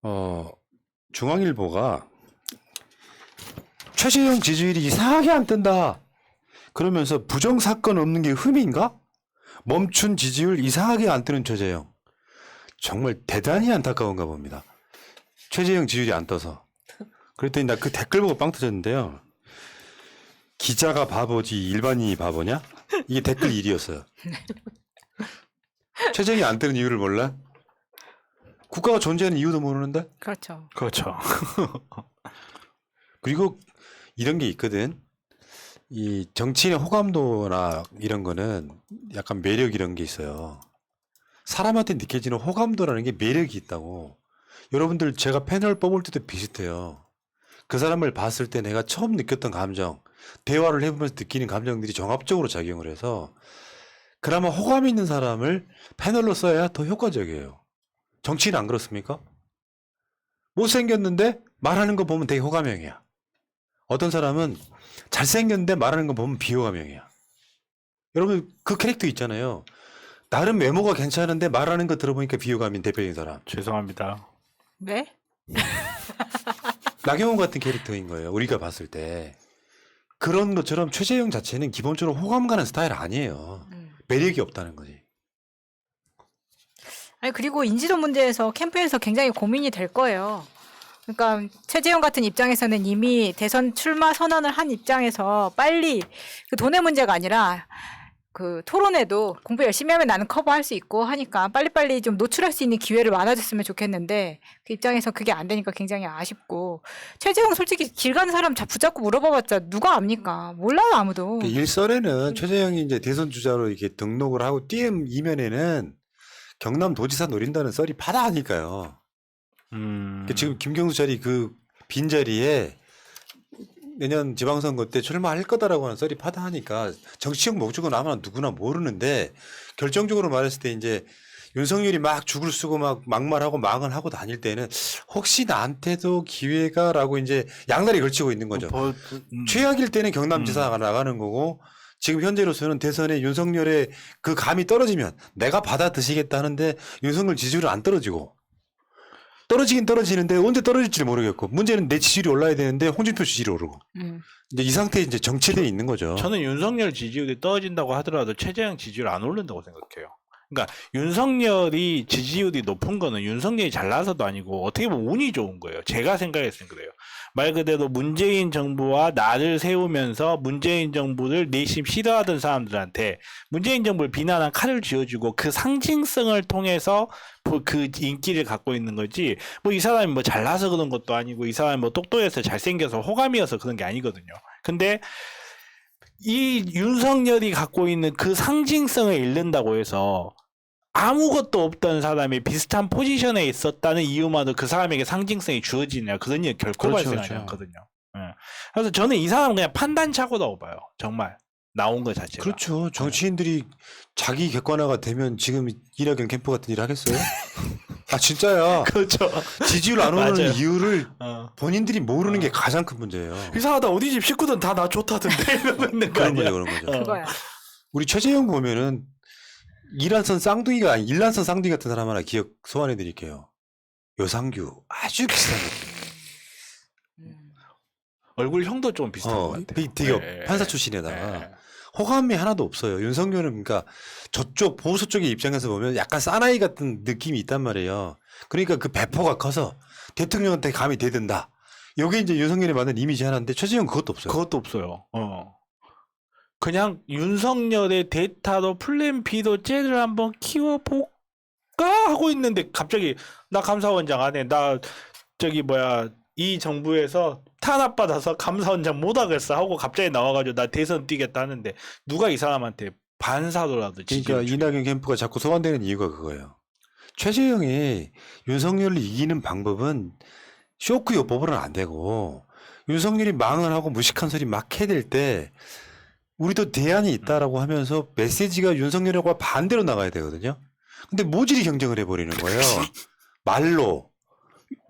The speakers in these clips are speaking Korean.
어, 중앙일보가 최재형 지지율이 이상하게 안 뜬다. 그러면서 부정사건 없는 게 흠인가? 멈춘 지지율 이상하게 안 뜨는 최재형. 정말 대단히 안타까운가 봅니다. 최재형 지지율이 안 떠서. 그랬더니 나 그 댓글 보고 빵 터졌는데요. 기자가 바보지 일반인이 바보냐? 이게 댓글 1위였어요. 최재형이 안 뜨는 이유를 몰라? 국가가 존재하는 이유도 모르는데? 그렇죠. 그렇죠. 그리고 이런 게 있거든. 이 정치인의 호감도나 이런 거는 약간 매력 이런 게 있어요. 사람한테 느껴지는 호감도라는 게 매력이 있다고. 여러분들 제가 패널 뽑을 때도 비슷해요. 그 사람을 봤을 때 내가 처음 느꼈던 감정, 대화를 해보면서 느끼는 감정들이 종합적으로 작용을 해서 그나마 호감 있는 사람을 패널로 써야 더 효과적이에요. 정치인 안 그렇습니까? 못생겼는데 말하는 거 보면 되게 호감형이야. 어떤 사람은 잘생겼는데 말하는 거 보면 비호감형이야. 여러분 그 캐릭터 있잖아요. 나름 외모가 괜찮은데 말하는 거 들어보니까 비호감인 대표적인 사람. 죄송합니다. 네? 나경원 같은 캐릭터인 거예요. 우리가 봤을 때. 그런 것처럼 최재형 자체는 기본적으로 호감 가는 스타일 아니에요. 매력이 없다는 거지. 아니 그리고 인지도 문제에서 캠프에서 굉장히 고민이 될 거예요. 그러니까 최재형 같은 입장에서는 이미 대선 출마 선언을 한 입장에서 빨리 그 돈의 문제가 아니라 그 토론에도 공부 열심히 하면 나는 커버할 수 있고 하니까 빨리빨리 좀 노출할 수 있는 기회를 많아졌으면 좋겠는데 그 입장에서 그게 안 되니까 굉장히 아쉽고 최재형 솔직히 길 가는 사람 붙잡고 물어봐봤자 누가 압니까? 몰라요 아무도. 일설에는 최재형이 이제 대선 주자로 이렇게 등록을 하고 띄엄 이면에는 경남도지사 노린다는 썰이 파다하니까요. 지금 김경수 자리 그 빈자리에 내년 지방선거 때 출마할 거다라고 하는 썰이 파다하니까 정치적 목적은 아마 누구나 모르는데 결정적으로 말했을 때 이제 윤석열이 막 죽을 쓰고 막 막말하고 망을 하고 다닐 때는 혹시 나한테도 기회가라고 이제 양다리 걸치고 있는 거죠. 최악일 때는 경남지사가 나가는 거고 지금 현재로서는 대선에 윤석열의 그 감이 떨어지면 내가 받아 드시겠다 하는데 윤석열 지지율은 안 떨어지고 떨어지긴 떨어지는데 언제 떨어질지 모르겠고 문제는 내 지지율이 올라야 되는데 홍준표 지지율이 오르고 이제 이 상태에 이제 정체되어 있는 거죠. 저는 윤석열 지지율이 떨어진다고 하더라도 최재형 지지율 안 오른다고 생각해요. 그러니까 윤석열이 지지율이 높은 거는 윤석열이 잘나서도 아니고 어떻게 보면 운이 좋은 거예요. 제가 생각했을 땐 그래요. 말 그대로 문재인 정부와 나를 세우면서 문재인 정부를 내심 싫어하던 사람들한테 문재인 정부를 비난한 칼을 쥐어주고 그 상징성을 통해서 그 인기를 갖고 있는 거지 뭐 이 사람이 뭐 잘나서 그런 것도 아니고 이 사람이 뭐 똑똑해서 잘생겨서 호감이어서 그런 게 아니거든요. 근데 이 윤석열이 갖고 있는 그 상징성을 잃는다고 해서 아무것도 없던 사람이 비슷한 포지션에 있었다는 이유만으로 그 사람에게 상징성이 주어지냐 그런 일 결코 발생하지 않거든요. 예. 그래서 저는 이 사람은 그냥 판단착오라고 봐요. 정말 나온 것 자체가. 그렇죠. 정치인들이 자기 객관화가 되면 지금 이낙연 캠프 같은 일 하겠어요? 아 진짜야. 그렇죠. 지지율 안 오르는 맞아요. 이유를 본인들이 모르는 게 가장 큰 문제예요. 이상하다. 어디 집 식구들은 다 나 좋다던데 이러고 있는 거 그런 아니야? 거죠, 그런 거죠. 그거야. 우리 최재형 보면은 일란선 쌍둥이가 아닌 일란선 쌍둥이 같은 사람 하나 기억 소환해 드릴게요. 여상규 아주 비슷한 거. 얼굴 형도 좀 비슷한 것 같아요. 되게 판사 출신에다가 예. 호감이 하나도 없어요. 윤석열은 그러니까 저쪽 보수 쪽의 입장에서 보면 약간 사나이 같은 느낌이 있단 말이에요. 그러니까 그 배포가 커서 대통령한테 감히 대든다. 이게 이제 윤석열이 만든 이미지 하나인데 최재형 그것도 없어요. 그것도 없어요. 그냥 윤석열의 데이터로 플랜 B로 쟤를 한번 키워볼까 하고 있는데 갑자기 나 감사원장 안 해. 나 저기 뭐야 이 정부에서 탄압받아서 감사원장 못 하겠어 하고 갑자기 나와가지고 나 대선 뛰겠다 하는데 누가 이 사람한테 반사도라도 그러니까 이낙연 캠프가 자꾸 소환되는 이유가 그거예요. 최재형이 윤석열을 이기는 방법은 쇼크 요법으로는 안 되고 윤석열이 망을 하고 무식한 소리 막 해댈 때 우리도 대안이 있다라고 하면서 메시지가 윤석열과 반대로 나가야 되거든요. 근데 모질이 경쟁을 해버리는 거예요. 말로.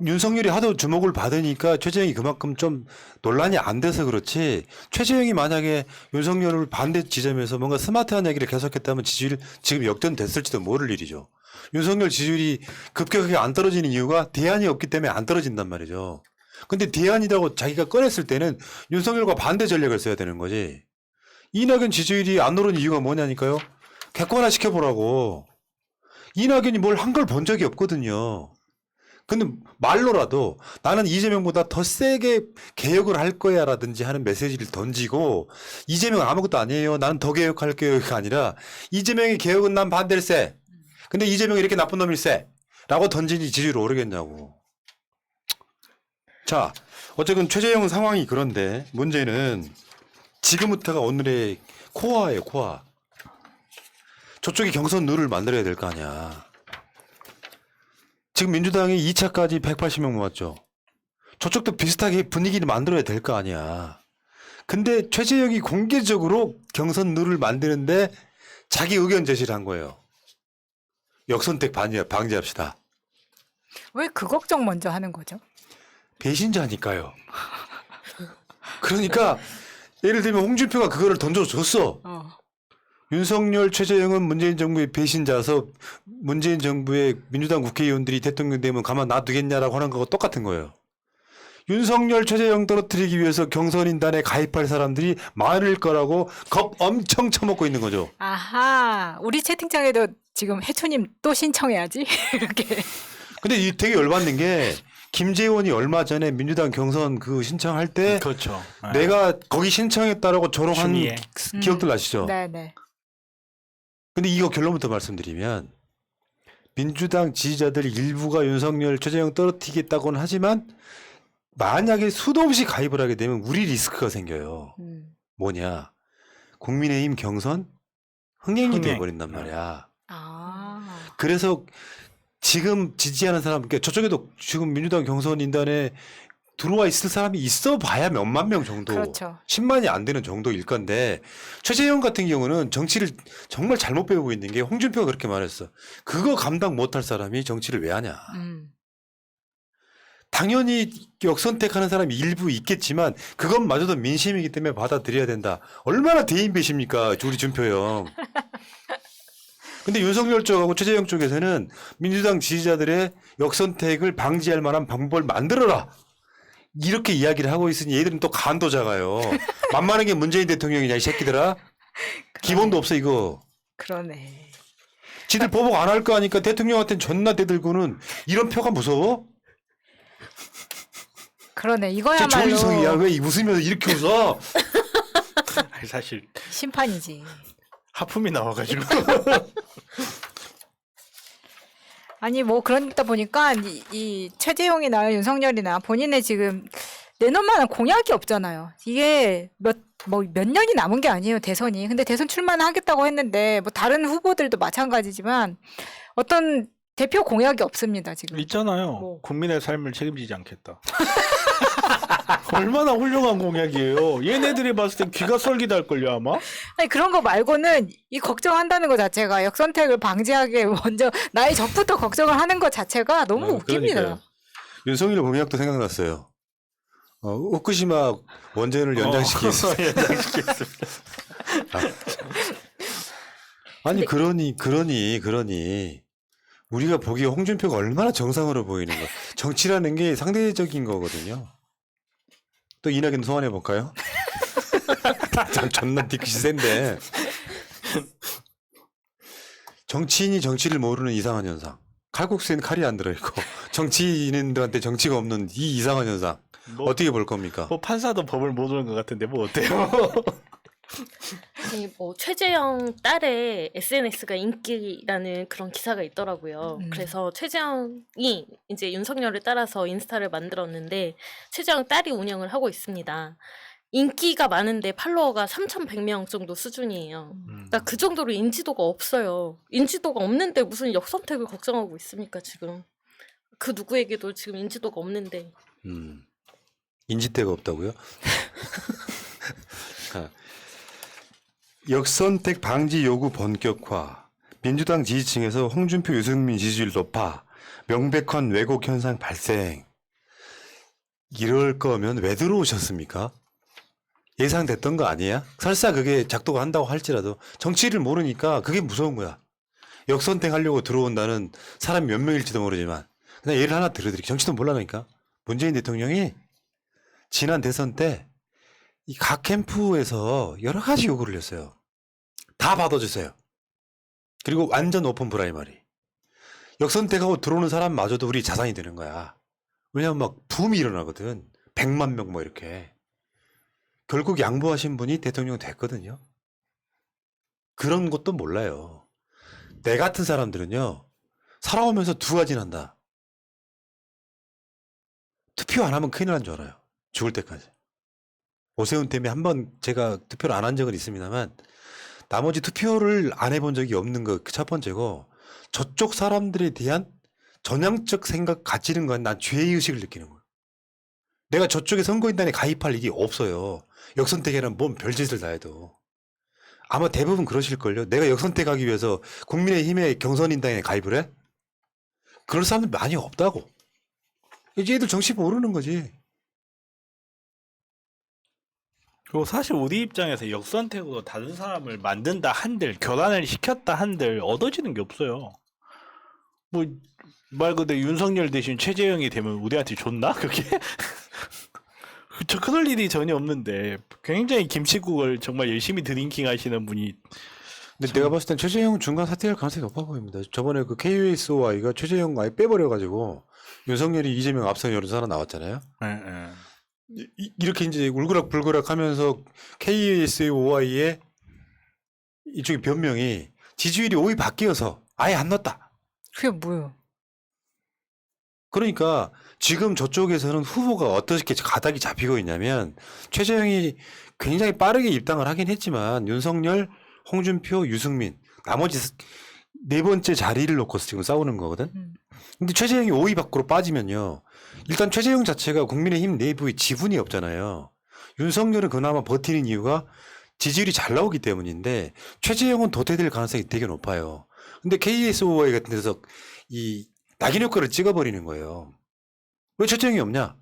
윤석열이 하도 주목을 받으니까 최재형이 그만큼 좀 논란이 안 돼서 그렇지 최재형이 만약에 윤석열을 반대 지점에서 뭔가 스마트한 얘기를 계속했다면 지지율 지금 역전됐을지도 모를 일이죠. 윤석열 지지율이 급격하게 안 떨어지는 이유가 대안이 없기 때문에 안 떨어진단 말이죠. 근데 대안이라고 자기가 꺼냈을 때는 윤석열과 반대 전략을 써야 되는 거지. 이낙연 지지율이 안 오른 이유가 뭐냐니까요. 객관화 시켜보라고. 이낙연이 뭘 한 걸 본 적이 없거든요. 근데 말로라도 나는 이재명보다 더 세게 개혁을 할 거야 라든지 하는 메시지를 던지고 이재명 아무것도 아니에요. 나는 더 개혁할게요가 아니라 이재명의 개혁은 난 반대일세. 근데 이재명이 이렇게 나쁜 놈일세. 라고 던지니 지지율 오르겠냐고. 자, 어쨌든 최재형 상황이 그런데 문제는 지금부터가 오늘의 코어예요, 코어. 저쪽이 경선 룰을 만들어야 될 거 아니야. 지금 민주당이 2차까지 180명 모았죠. 저쪽도 비슷하게 분위기를 만들어야 될 거 아니야. 근데 최재형이 공개적으로 경선 룰을 만드는데 자기 의견 제시를 한 거예요. 역선택 방지합시다. 왜 그 걱정 먼저 하는 거죠? 배신자니까요. 그러니까 예를 들면 홍준표가 그거를 던져줬어. 윤석열, 최재형은 문재인 정부의 배신자서 문재인 정부의 민주당 국회의원들이 대통령 되면 가만 놔두겠냐라고 하는 거하고 똑같은 거예요. 윤석열, 최재형 떨어뜨리기 위해서 경선인단에 가입할 사람들이 많을 거라고 겁 엄청 쳐먹고 있는 거죠. 아하, 우리 채팅창에도 지금 해초님 또 신청해야지 이렇게. 근데 이 되게 열받는 게 김재원이 얼마 전에 민주당 경선 그 신청할 때 그렇죠. 내가 거기 신청했다라고 조롱한 추미애. 기억들 나시죠? 네네. 근데 이거 결론부터 말씀드리면 민주당 지지자들 일부가 윤석열, 최재형 떨어뜨리겠다고는 하지만 만약에 수도 없이 가입을 하게 되면 우리 리스크가 생겨요. 뭐냐? 국민의힘 경선 흥행이 돼버린단 말이야. 아. 그래서 지금 지지하는 사람, 그러니까 저쪽에도 지금 민주당 경선 인단에 들어와 있을 사람이 있어 봐야 몇만 명 정도. 그렇죠. 10만이 안 되는 정도일 건데 최재형 같은 경우는 정치를 정말 잘못 배우고 있는 게 홍준표가 그렇게 말했어. 그거 감당 못할 사람이 정치를 왜 하냐. 당연히 역선택하는 사람이 일부 있겠지만 그것마저도 민심이기 때문에 받아들여야 된다. 얼마나 대인배십니까 우리 준표 형. 근데 윤석열 쪽하고 최재형 쪽에서는 민주당 지지자들의 역선택을 방지할 만한 방법을 만들어라. 이렇게 이야기를 하고 있으니 얘들은 또 간도 작아요. 만만한 게 문재인 대통령이냐 이 새끼들아. 기본도 없어 이거. 그러네. 지들 보복 안 할 거 아니까 대통령한테는 존나 대들고는 이런 표가 무서워? 그러네. 쟤 이거야말로 조인성이야. 왜 웃으면서 이렇게 웃어? 아니, 사실 심판이지. 하품이 나와가지고. 아니 뭐 그러다 보니까 이 최재형이나 윤석열이나 본인의 지금 내놓을 만한 공약이 없잖아요. 이게 몇 년이 남은 게 아니에요, 대선이. 근데 대선 출마는 하겠다고 했는데 뭐 다른 후보들도 마찬가지지만 어떤 대표 공약이 없습니다, 지금. 있잖아요. 뭐. 국민의 삶을 책임지지 않겠다. 얼마나 훌륭한 공약이에요. 얘네들이 봤을 땐 귀가 솔깃할걸요 아마. 아니 그런 거 말고는 이 걱정한다는 것 자체가 역선택을 방지하게 먼저 나의 적부터 걱정을 하는 것 자체가 너무 웃깁니다. 그러니까요. 윤석열 공약도 생각났어요. 후쿠시마 원전을 연장시키겠습니다. 연장시키겠습니다. 아니 그러니 우리가 보기에 홍준표가 얼마나 정상으로 보이는 거야. 정치라는 게 상대적인 거거든요. 또 이낙연 소환해 볼까요? 존나 뒤끝이 센데. 정치인이 정치를 모르는 이상한 현상. 칼국수에는 칼이 안 들어있고 정치인들한테 정치가 없는 이 이상한 현상. 뭐, 어떻게 볼 겁니까? 뭐 판사도 법을 모르는 것 같은데 뭐 어때요? 아니, 뭐 최재형 딸의 SNS가 인기라는 그런 기사가 있더라고요. 그래서 최재형이 이제 윤석열을 따라서 인스타를 만들었는데 최재형 딸이 운영을 하고 있습니다. 인기가 많은데 팔로워가 3,100명 정도 수준이에요. 그러니까 그 정도로 인지도가 없어요. 인지도가 없는데 무슨 역선택을 걱정하고 있습니까, 지금. 그 누구에게도 지금 인지도가 없는데. 인지대가 없다고요? 역선택 방지 요구 본격화. 민주당 지지층에서 홍준표, 유승민 지지율 높아. 명백한 왜곡 현상 발생. 이럴 거면 왜 들어오셨습니까? 예상됐던 거 아니야? 설사 그게 작동한다고 할지라도 정치를 모르니까 그게 무서운 거야. 역선택하려고 들어온다는 사람이 몇 명일지도 모르지만 그냥 예를 하나 들어드릴게요. 정치도 몰라니까. 문재인 대통령이 지난 대선 때 이 각 캠프에서 여러 가지 요구를 했어요. 다 받아주세요. 그리고 완전 오픈 프라이머리. 역선택하고 들어오는 사람마저도 우리 자산이 되는 거야. 왜냐면 막 붐이 일어나거든. 100만 명 뭐 이렇게. 결국 양보하신 분이 대통령 됐거든요. 그런 것도 몰라요. 내 같은 사람들은요. 살아오면서 두 가지는 한다. 투표 안 하면 큰일 난 줄 알아요. 죽을 때까지. 오세훈 때문에 한번 제가 투표를 안 한 적은 있습니다만 나머지 투표를 안 해본 적이 없는 거 첫 번째고 저쪽 사람들에 대한 전향적 생각 가지는 건 난 죄의식을 느끼는 거예요. 내가 저쪽에 선거인단에 가입할 일이 없어요. 역선택에는 뭔 별짓을 다 해도. 아마 대부분 그러실걸요. 내가 역선택하기 위해서 국민의힘의 경선인단에 가입을 해? 그럴 사람들 많이 없다고. 이제 애들 정치 모르는 거지. 그리고 사실 우리 입장에서 역선택으로 다른 사람을 만든다 한들 교란을 시켰다 한들 얻어지는 게 없어요. 뭐 말 그대로 윤석열 대신 최재형이 되면 우리한테 좋나? 그게? 저 그럴 일이 전혀 없는데 굉장히 김치국을 정말 열심히 드링킹 하시는 분이 근데 내가 봤을 땐 최재형 중간 사퇴할 가능성이 높아 보입니다. 저번에 그 KUSOI가 최재형 아예 빼버려가지고 윤석열이 이재명 앞선 여론사나 나왔잖아요. 이렇게 이제 울그락불그락 하면서 KUSOI의 이쪽의 변명이 지지율이 5위 바뀌어서 아예 안 넣었다. 그게 뭐예요? 그러니까 지금 저쪽에서는 후보가 어떻게 가닥이 잡히고 있냐면 최재형이 굉장히 빠르게 입당을 하긴 했지만 윤석열, 홍준표, 유승민 나머지 네 번째 자리를 놓고서 지금 싸우는 거거든. 근데 최재형이 5위 밖으로 빠지면요. 일단 최재형 자체가 국민의힘 내부에 지분이 없잖아요. 윤석열은 그나마 버티는 이유가 지지율이 잘 나오기 때문인데 최재형은 도태될 가능성이 되게 높아요. 근데 KSOI 같은 데서 이 낙인 효과를 찍어버리는 거예요. 왜 최재형이 없냐?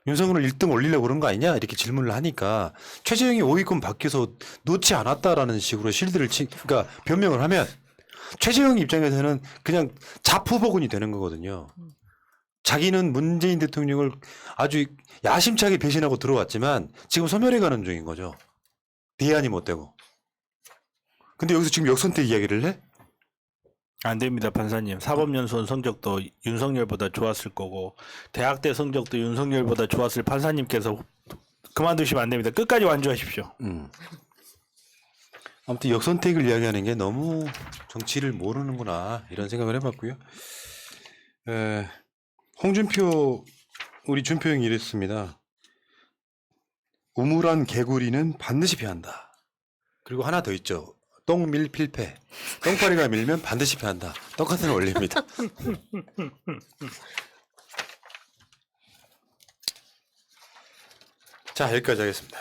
윤석열을 1등 올리려고 그런 거 아니냐? 이렇게 질문을 하니까 최재형이 5위권 밖에서 놓지 않았다라는 식으로 실드를 그러니까 변명을 하면 최재형 입장에서는 그냥 자포복원이 되는 거거든요. 자기는 문재인 대통령을 아주 야심차게 배신하고 들어왔지만 지금 소멸해 가는 중인 거죠. 대안이 못 되고. 근데 여기서 지금 역선택 이야기를 해? 안 됩니다, 판사님. 사법연수원 성적도 윤석열보다 좋았을 거고 대학 때 성적도 윤석열보다 좋았을 판사님께서 그만두시면 안 됩니다. 끝까지 완주하십시오. 아무튼 역선택을 이야기하는 게 너무 정치를 모르는구나 이런 생각을 해봤고요. 홍준표 우리 준표 형이 이랬습니다. 우물안 개구리는 반드시 패한다. 그리고 하나 더 있죠. 똥밀 필패. 똥파리가 밀면 반드시 패한다. 똑같은 원리입니다. 자, 여기까지 하겠습니다.